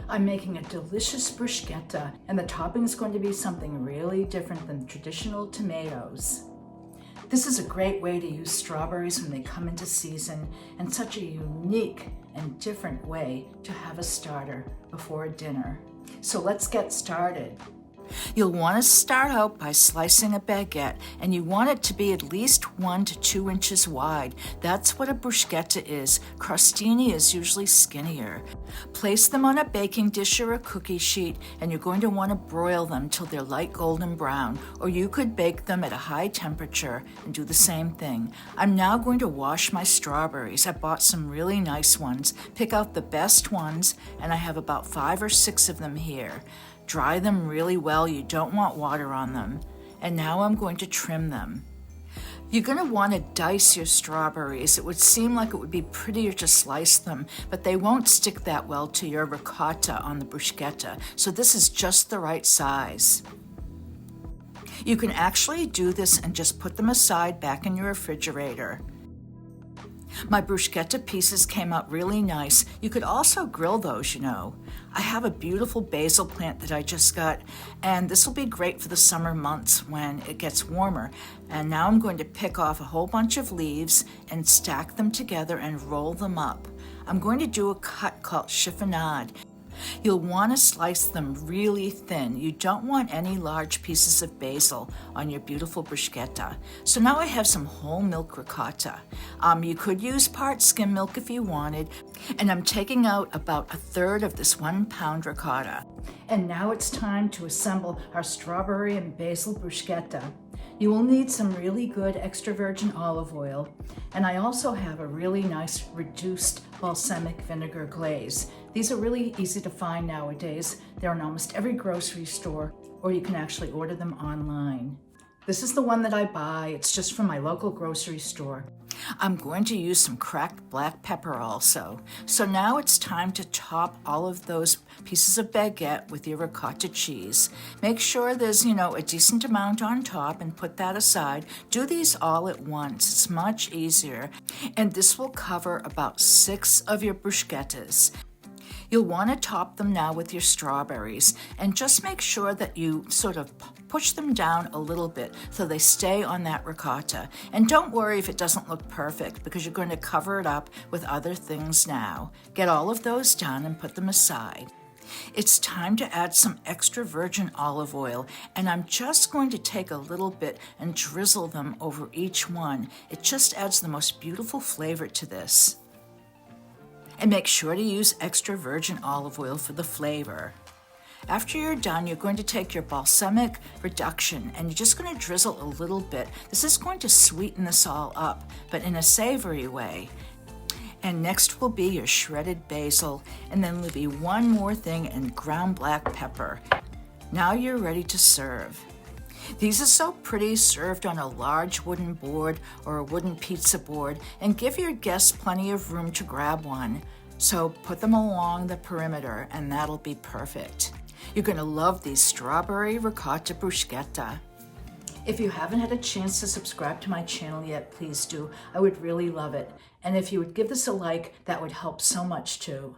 I'm making a delicious bruschetta, and the topping is going to be something really different than traditional tomatoes. This is a great way to use strawberries when they come into season, and such a unique and different way to have a starter before dinner. So let's get started. You'll want to start out by slicing a baguette, and you want it to be at least 1 to 2 inches wide. That's what a bruschetta is. Crostini is usually skinnier. Place them on a baking dish or a cookie sheet, and you're going to want to broil them till they're light golden brown, or you could bake them at a high temperature and do the same thing. I'm now going to wash my strawberries. I bought some really nice ones. Pick out the best ones, and I have about 5 or 6 of them here. Dry them really well, you don't want water on them. And now I'm going to trim them. You're going to want to dice your strawberries. It would seem like it would be prettier to slice them, but they won't stick that well to your ricotta on the bruschetta, so this is just the right size. You can actually do this and just put them aside back in your refrigerator. My bruschetta pieces came out really nice. You could also grill those, you know. I have a beautiful basil plant that I just got, and this will be great for the summer months when it gets warmer. And now I'm going to pick off a whole bunch of leaves and stack them together and roll them up. I'm going to do a cut called chiffonade. You'll want to slice them really thin. You don't want any large pieces of basil on your beautiful bruschetta. So now I have some whole milk ricotta. You could use part skim milk if you wanted, and I'm taking out about 1/3 of this 1 pound ricotta. And now it's time to assemble our strawberry and basil bruschetta. You will need some really good extra virgin olive oil, and I also have a really nice reduced balsamic vinegar glaze. These are really easy to find nowadays. They're in almost every grocery store, or you can actually order them online. This is the one that I buy. It's just from my local grocery store. I'm going to use some cracked black pepper also. So now it's time to top all of those pieces of baguette with your ricotta cheese. Make sure there's, a decent amount on top and put that aside. Do these all at once. It's much easier. And this will cover about 6 of your bruschettas. You'll want to top them now with your strawberries, and just make sure that you sort of push them down a little bit so they stay on that ricotta. And don't worry if it doesn't look perfect, because you're going to cover it up with other things now. Get all of those done and put them aside. It's time to add some extra virgin olive oil, and I'm just going to take a little bit and drizzle them over each one. It just adds the most beautiful flavor to this. And make sure to use extra virgin olive oil for the flavor. After you're done, you're going to take your balsamic reduction and you're just going to drizzle a little bit. This is going to sweeten this all up, but in a savory way. And next will be your shredded basil, and then there'll be one more thing, and ground black pepper. Now you're ready to serve. These are so pretty served on a large wooden board or a wooden pizza board, and give your guests plenty of room to grab one. So put them along the perimeter and that'll be perfect. You're going to love these strawberry ricotta bruschetta. If you haven't had a chance to subscribe to my channel yet, please do. I would really love it. And if you would give this a like, that would help so much too.